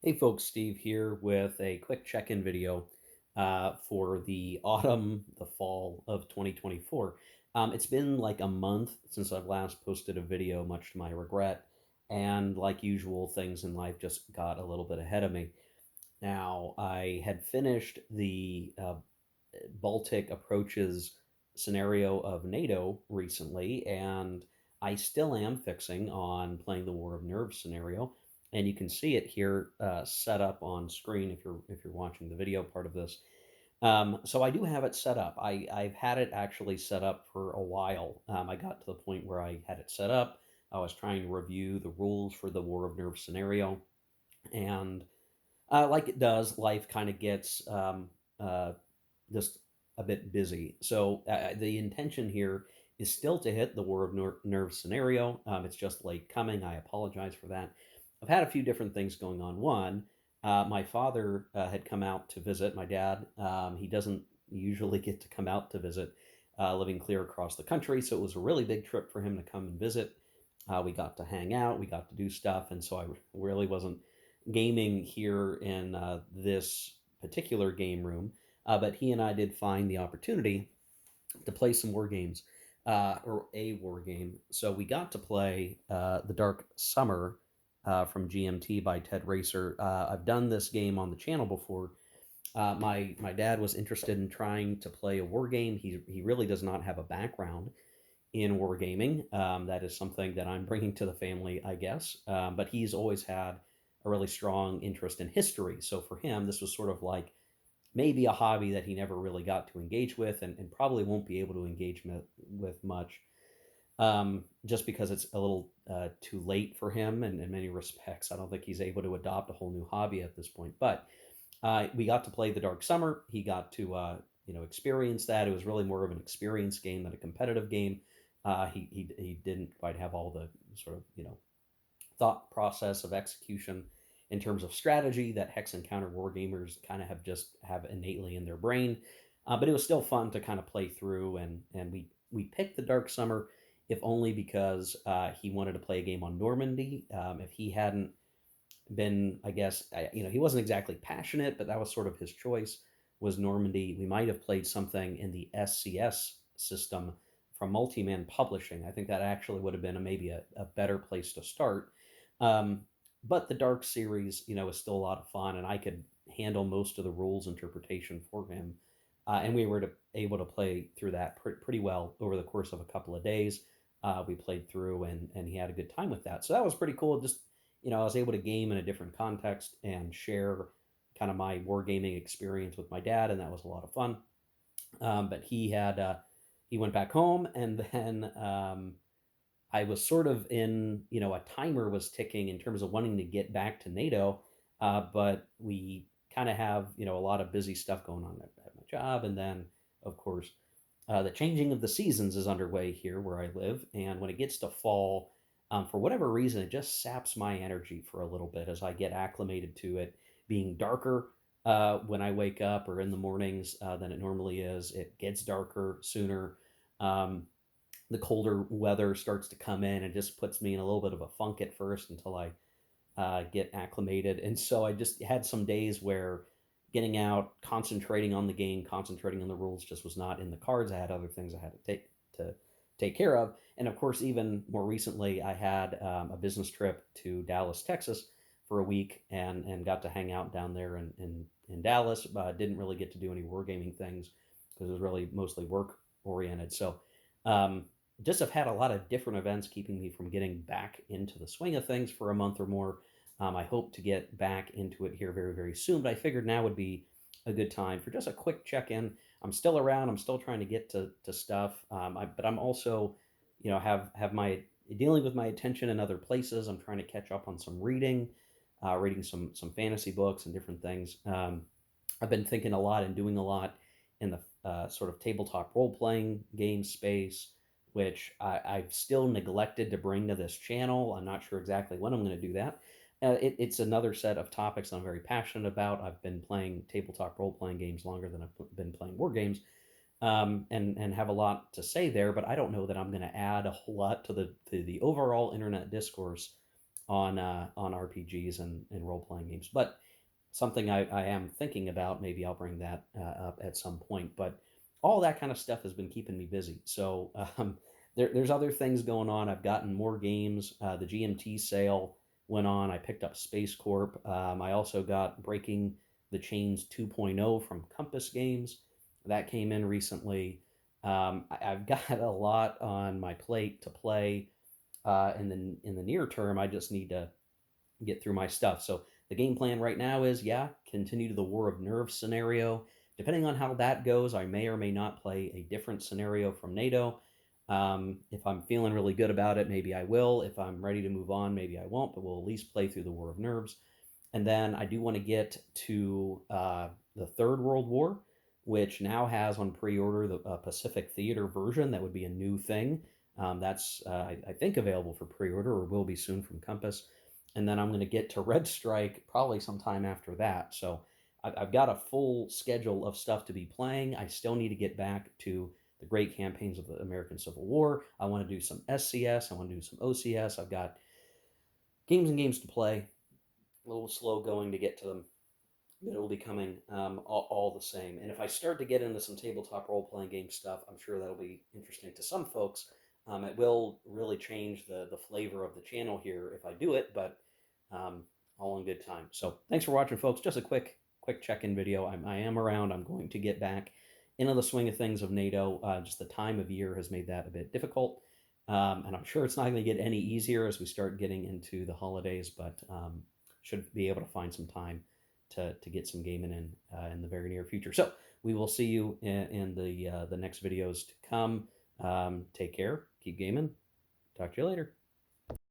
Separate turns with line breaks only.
Hey folks, Steve here with a quick check-in video for the autumn, the fall of 2024. It's been like a month since I've last posted a video, much to my regret, and like usual, things in life just got a little bit ahead of me. Now, I had finished the Baltic approaches scenario of NATO recently, and I still am fixing on playing the War of Nerves scenario. And you can see it here set up on screen if you're watching the video part of this. So I do have it set up. I've had it actually set up for a while. I got to the point where I had it set up. I was trying to review the rules for the War of Nerves scenario, and like it does, life kind of gets just a bit busy. So the intention here is still to hit the War of Nerves scenario. It's just late coming. I apologize for that. I've had a few different things going on. One, my father had come out to visit. My dad, he doesn't usually get to come out to visit, living clear across the country. So it was a really big trip for him to come and visit. We got to hang out, we got to do stuff, and so I really wasn't gaming here in this particular game room. But he and I did find the opportunity to play some war games, or a war game. So we got to play The Dark Summer from GMT by Ted Racer. I've done this game on the channel before. My dad was interested in trying to play a war game. He really does not have a background in wargaming. That is something that I'm bringing to the family, I guess. But he's always had a really strong interest in history. So for him, this was sort of like maybe a hobby that he never really got to engage with, and probably won't be able to engage with much, just because it's a little too late for him in many respects. I don't think he's able to adopt a whole new hobby at this point. But we got to play the Dark Summer. He got to experience that. It was really more of an experience game than a competitive game. He didn't quite have all the sort of thought process of execution in terms of strategy that hex and counter war gamers kind of have innately in their brain. But it was still fun to kind of play through, and we picked the Dark Summer if only because he wanted to play a game on Normandy. If he hadn't been, I guess, he wasn't exactly passionate, but that was sort of his choice, was Normandy. We might have played something in the SCS system from Multiman Publishing. I think that actually would have been maybe a better place to start. Um, but the Dark series, is still a lot of fun, and I could handle most of the rules interpretation for him. And we were able to play through that pretty well over the course of a couple of days. We played through, and he had a good time with that. So that was pretty cool. Just I was able to game in a different context and share kind of my wargaming experience with my dad, and that was a lot of fun. But he went back home, and then I was sort of in, a timer was ticking in terms of wanting to get back to NATO, but we kind of have, a lot of busy stuff going on at my job, and then of course the changing of the seasons is underway here where I live, and when it gets to fall, for whatever reason, it just saps my energy for a little bit as I get acclimated to it being darker when I wake up or in the mornings than it normally is. It gets darker sooner. Um, the colder weather starts to come in and just puts me in a little bit of a funk at first until I get acclimated. And so I just had some days where getting out, concentrating on the game, concentrating on the rules just was not in the cards. I had other things I had to take care of. And of course, even more recently, I had a business trip to Dallas, Texas for a week, and got to hang out down there in Dallas. But didn't really get to do any wargaming things because it was really mostly work oriented. So um, just have had a lot of different events keeping me from getting back into the swing of things for a month or more. I hope to get back into it here very, very soon, but I figured now would be a good time for just a quick check in. I'm still around. I'm still trying to get to stuff, but I'm also, have my dealing with my attention in other places. I'm trying to catch up on some reading, reading some fantasy books and different things. I've been thinking a lot and doing a lot in the sort of tabletop role playing game space, which I've still neglected to bring to this channel. I'm not sure exactly when I'm going to do that. It's another set of topics I'm very passionate about. I've been playing tabletop role playing games longer than I've been playing war games, and have a lot to say there. But I don't know that I'm going to add a whole lot to the overall internet discourse on RPGs and role playing games. But something I am thinking about. Maybe I'll bring that up at some point. But all that kind of stuff has been keeping me busy. So there's other things going on. I've gotten more games. The GMT sale went on. I picked up Space Corp. I also got Breaking the Chains 2.0 from Compass Games. That came in recently. I've got a lot on my plate to play in the near term. I just need to get through my stuff. So the game plan right now is, yeah, continue to the War of Nerves scenario. Depending on how that goes, I may or may not play a different scenario from NATO. If I'm feeling really good about it, maybe I will. If I'm ready to move on, maybe I won't, but we'll at least play through the War of Nerves. And then I do want to get to the Third World War, which now has on pre order the Pacific Theater version. That would be a new thing. That's, I think, available for pre order or will be soon from Compass. And then I'm going to get to Red Strike probably sometime after that. So I've got a full schedule of stuff to be playing. I still need to get back to the great campaigns of the American Civil War. I want to do some SCS. I want to do some OCS. I've got games and games to play. A little slow going to get to them, but it'll be coming all the same. And if I start to get into some tabletop role playing game stuff, I'm sure that'll be interesting to some folks. It will really change the flavor of the channel here if I do it, but um, all in good time. So thanks for watching, folks. Just a quick check-in video. I am around. I'm going to get back into the swing of things of NATO. Just the time of year has made that a bit difficult. And I'm sure it's not going to get any easier as we start getting into the holidays, but should be able to find some time to get some gaming in the very near future. So we will see you in the next videos to come. Take care. Keep gaming. Talk to you later.